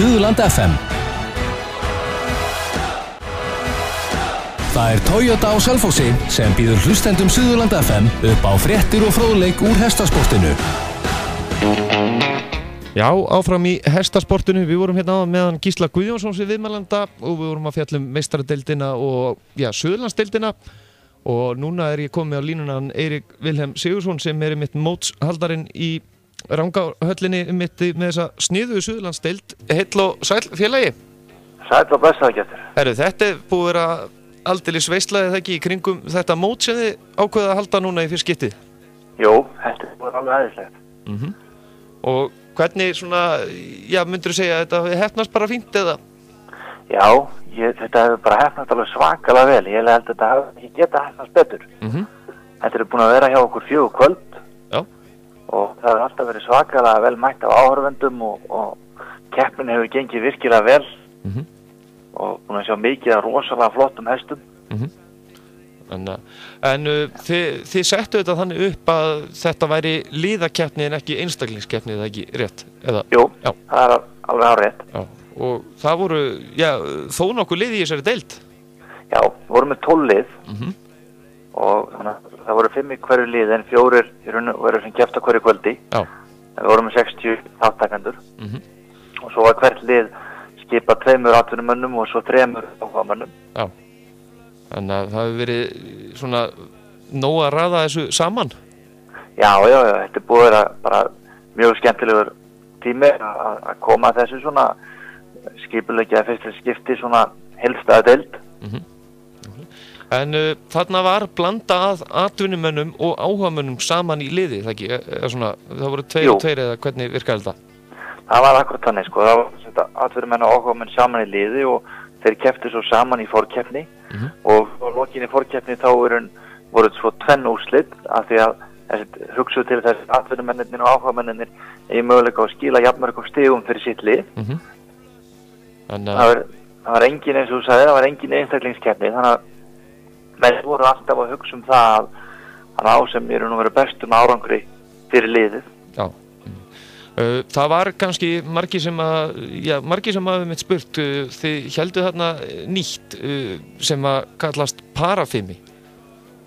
Suðurland FM. Það Toyota á Selfossi sem býður hlustendum Suðurland FM upp á fréttir og fróðleik úr hestasportinu. Já, áfram í hestasportinu. Við vorum hérna meðan Gísla Guðjónsson sem viðmælanda og við vorum að fjalla meistaradeildina og Suðurlandsdeildina og núna ég komið á línunan Eirík Vilhelm Sigurðsson sem mitt mótshaldarinn í Rangárhöllinni með þessa sniðugu Suðurlandsdeild. Heill og sæll félagi. Sæll og blessaður gestur. Þetta búið vera aldeilis veislaði það ekki í kringum þetta mót sem þið ákveða að halda núna í fyrst skiptið? Jú, þetta búið alveg aðeinslegt. Og hvernig svona, myndirðu segja að þetta heppnast bara fínt eða? Já, þetta hefur bara heppnast alveg svakalega vel. Ég held að þetta hefur ekki getað heppnast betur. Þetta búin að vera hjá okkur 4 kvöld. Já. Og það hefur alltaf verið svakalega vel mætt af áhorfendum og keppnin hefur gengið virkilega vel. Og búin að sjá mikið af rosalega flottum hestum. En þið settu þetta þannig upp að þetta væri liðakeppni en ekki einstaklingskeppni, eða ekki rétt? Eða? Jú, já. Það er alveg árétt. Já. Og það voru, þó nokkuð lið í þessari deild? Já, við vorum með 12 lið. Og þannig að það voru 5 í hverju lið en 4 í raun og veru sem kepptu á hverju kvöldi. Já. En við vorum með 60 þáttakendur. Og svo var hvert lið skipað 2 atvinnumönnum og svo 3 áhugamönnum. Já. Þannig að það hefur verið svona nóg að raða þessu saman? Já, þetta búið að vera bara mjög skemmtilegur tími að koma að þessu svona skipulegja fyrsta skipti svona heildstæða deild. En þarna var blanda að atvinnumönnum og áhugamönnum saman í liði, það ekki? Það voru 2 og 2 eða hvernig virkaði þetta? Það var akkurat þannig, sko. Það var atvinnumenn og áhugamenn saman í liði og þeir kepptu svo saman í forkeppni og á lokinni forkeppni þá voru svo 2 úrslit af því að hugsuðu til þess að atvinnumennir og áhugamennir eigi möguleika að skila jafnmörgum stigum fyrir sitt lið. Það var engin, eins og þú sagðir, það var engin einstaklingskeppni, þannig að menn voru alltaf að hugsa það að á sem nú verið bestum árangri fyrir liðið. Já. Það var kannski margir sem hafa mitt spurt, þið héldu þarna nýtt sem að kallast parafimi.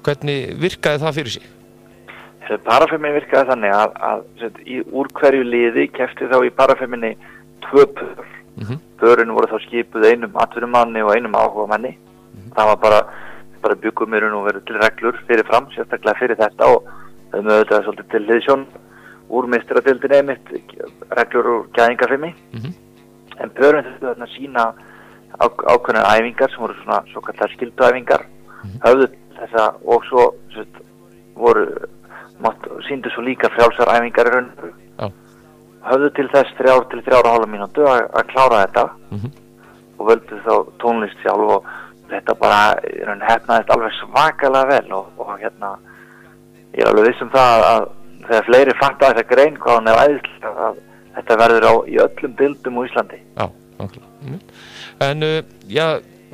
Hvernig virkaði það fyrir sig? Parafimi virkaði þannig að úr hverju liði keppti þá í parafiminni 2 pör. Pörin voru þá skipuð einum atvinnumanni og einum áhugamanni. Það var bara byggum mér nú verið til reglur fyrir fram, sérstaklega fyrir þetta og það auðvitað svolítið til hliðsjón úr meistaradeildinni einmitt reglur úr gæðingafimi. En pörin þurftu þarna sína ákveðnar æfingar sem voru svona svo kallar skylduæfingar, höfðu þessa og svo sýndu svo líka frjálsar æfingar í raun. Höfðu til þess 3 til 3,5 mínútu að klára þetta og völdu þá tónlist sjálf og þetta bara hefnaðist alveg svakalega vel og ég er alveg viss það að þegar fleiri fatta þessa grein hvað hann æðislega að þetta verður í öllum deildum á Íslandi. Já, nákvæmlega. En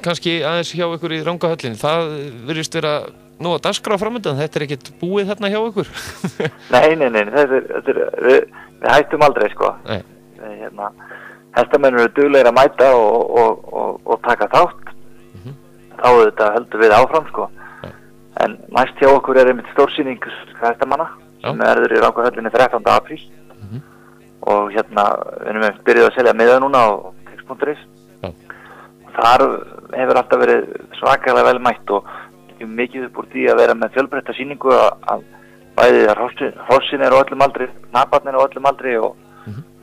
kannski aðeins hjá ykkur í Rangárhöllinni, það virðist vera nú að dagskrá framöndan, þetta ekkert búið þarna hjá ykkur? Nei, við hættum aldrei, sko. Nei. Hestamennir eru duglegir að mæta og taka þátt. Þá þetta heldur við áfram, sko. En næst hjá okkur einmitt stórsýning hestamanna sem verður í Rangárhöllinni 13. apríl. Og við erum byrjuð að selja miða núna á tix.is. Þar hefur alltaf verið svakalega vel mætt og mikið upp úr því að vera með fjölbreytta sýningu að bæði hrossin eru á öllum aldri, knaparnir á öllum aldri og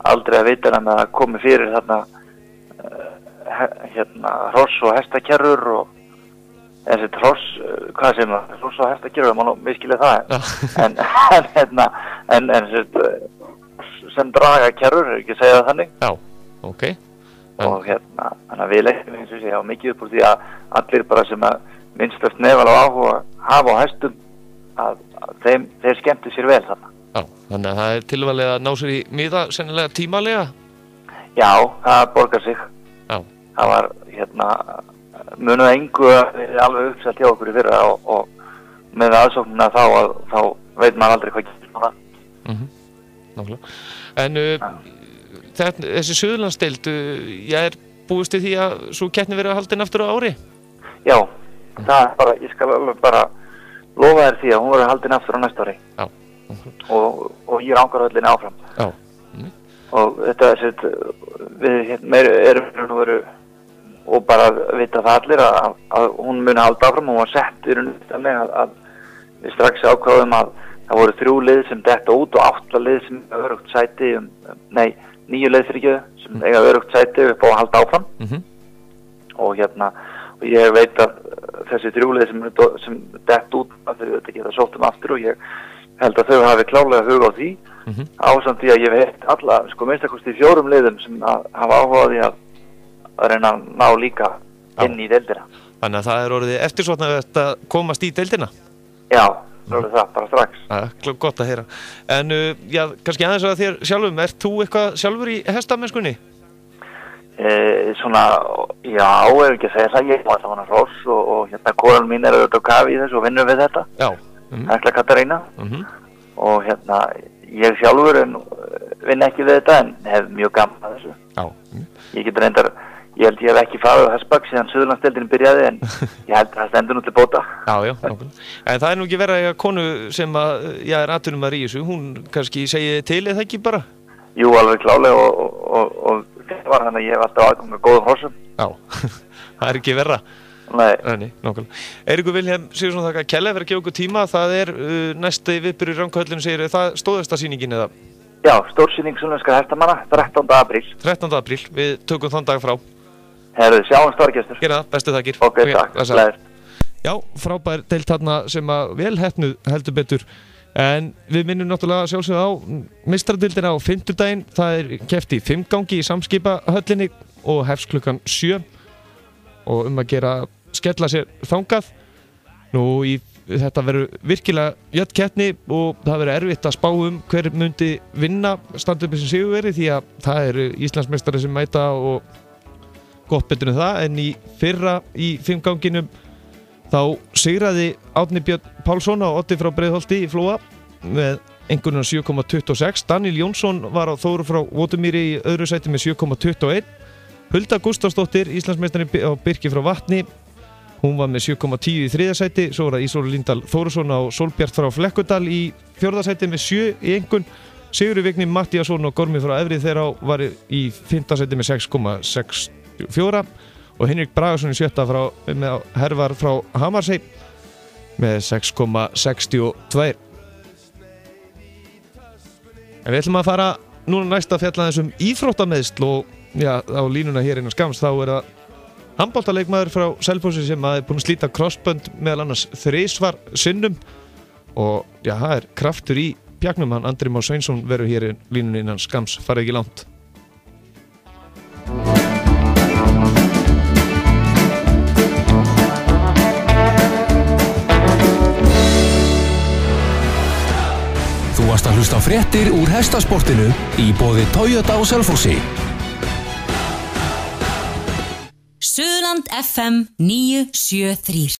aldrei að vita með að komi fyrir þarna hross og hestakerrur og þessi hross, hvað sem hross og hestakerrur, það má nú miskilja það en sem draga kerrur, ekki að segja það þannig. Já, ok. Og þannig að við leiktum eins og sé á mikið upp úr því að allir bara sem að minnstast nefal og áhuga hafa á hestum að þeir skemmtu sér vel þarna. Já, þannig að það er tilvalið að ná sér í miða sennilega tímalega? Já, það borgar sig. Já. Það var munuð engu að við alveg uppselt hjá okkur í fyrra og með aðsóknina þá veit maður aldrei hvað getur maður. Nákvæmlega. En þessi Suðurlandsdeild, er búist við því að svo keppni verið haldin aftur á ári? Já, það er bara, ég skal alveg bara lofa þér því að hún verið haldin aftur á næsta ári. Já. Og ég rangar höllinni áfram. Já. Og þetta við erum nú verið, og bara vita það allir að hún muni halda áfram, hún var sett í rauninni þannig að við strax ákváðum að það voru 3 lið sem detta út og 8 lið sem örugt sæti 9 lið sem eiga örugt sæti upp á að halda áfram. Og og ég veit að þessi 3 lið sem detta út að þau geta sótt aftur, og ég held að þau hafi klárlega hug á því, ásamt því að ég veit alla, minnstakosti 4 liðum sem hafa áhuga á því að reyna að ná líka inn í deildina. Þannig að það er orðið eftirsóknarvert að komast í deildina? Já, það bara strax. Gott að heyra. En kannski aðeins að þér sjálfum, ert þú eitthvað sjálfur í hestamennskunni? Svona, já, ekki að segja það, ég var það hana hross og konan mín er auðvitað á kafi í þessu og vinnur við þetta. Já. Hekla Katarína. Og ég sjálfur vinn ekki við þetta en hef mjög gaman að þessu. Já. Ég held ég hef ekki farið á hestbak síðan Suðurlandsdeildin byrjaði, en ég held að það stendur nú til bóta. Já, en það er nú ekki verið að konu sem er atvinnumar í þessu, hún kannski segið til eða ekki bara? Jú, alveg klálega og það var þannig að ég hef alltaf aðgang að góðum hrossum. Já, það er ekki verra. Nei, nákvæmlega. Eiríkur Vilhelm Sigurðsson, þakka kærlega fyrir að gefa okkur tíma. Það er næsti viðburður í Ranghöllinu, segir það stóðasta sýningin eða? Já, stórsýning sunnlenskra hestamanna, 13. apríl. 13. apríl, við tökum þann dag frá. Herðu, sjáum starfgestur. Gera það, bestu þakkir. Ok, takk. Já, frábær deild þarna sem að vel heppnuð heldur betur. En við minnum náttúrulega sjálfsögðu á meistaradeildina á 5. Það er keppt í 5 gangi í Samskipahöllinni og hefst klukkan 7 og að gera skella sér þangað. Þetta verður virkilega jöfn keppni og það verður erfitt að spá hver myndi vinna standa upp sem sigurveri, því að það eru Íslandsmeistari sem mæta og gott betur en það. En í fyrra í 5 ganginum þá sigraði Árni Björn Pálsson á Oddi frá Breiðholti í Flóa með einhvern 7,26. Daniel Jónsson var á Þóru frá Votumýri í öðru sæti með 7,21. Hulda Gústafsdóttir, Íslandsmeistari á Birki frá Vatni, hún var með 7,10 í 3. sæti. Svo var það Ísólfur Líndal Þórusson á Sólbjart frá Flekkudal í 4. sæti með 7 í einhvern. Sigurður Vigni Mattíasson og Gormi frá Efrið þeirra var í 5. sæti með 6,64 og Henrik Bragason í 7. með Hervar frá Hamarsey með 6,62. En við ætlum að fara núna næst að fjalla þessum íþróttameðsl og á línuna hér innan skamms þá er það handboltaleikmaður frá Selfossi sem er búinn að slíta krossbönd meðal annars 3 sinnum og það er kraftur í pjaknum. Hann Andri Már Sveinsson verður hér í línunni innan skamms, farið ekki langt. Þú varst að hlusta á fréttir úr hestasportinu í boði Toyota á Selfossi. Suðurland FM 973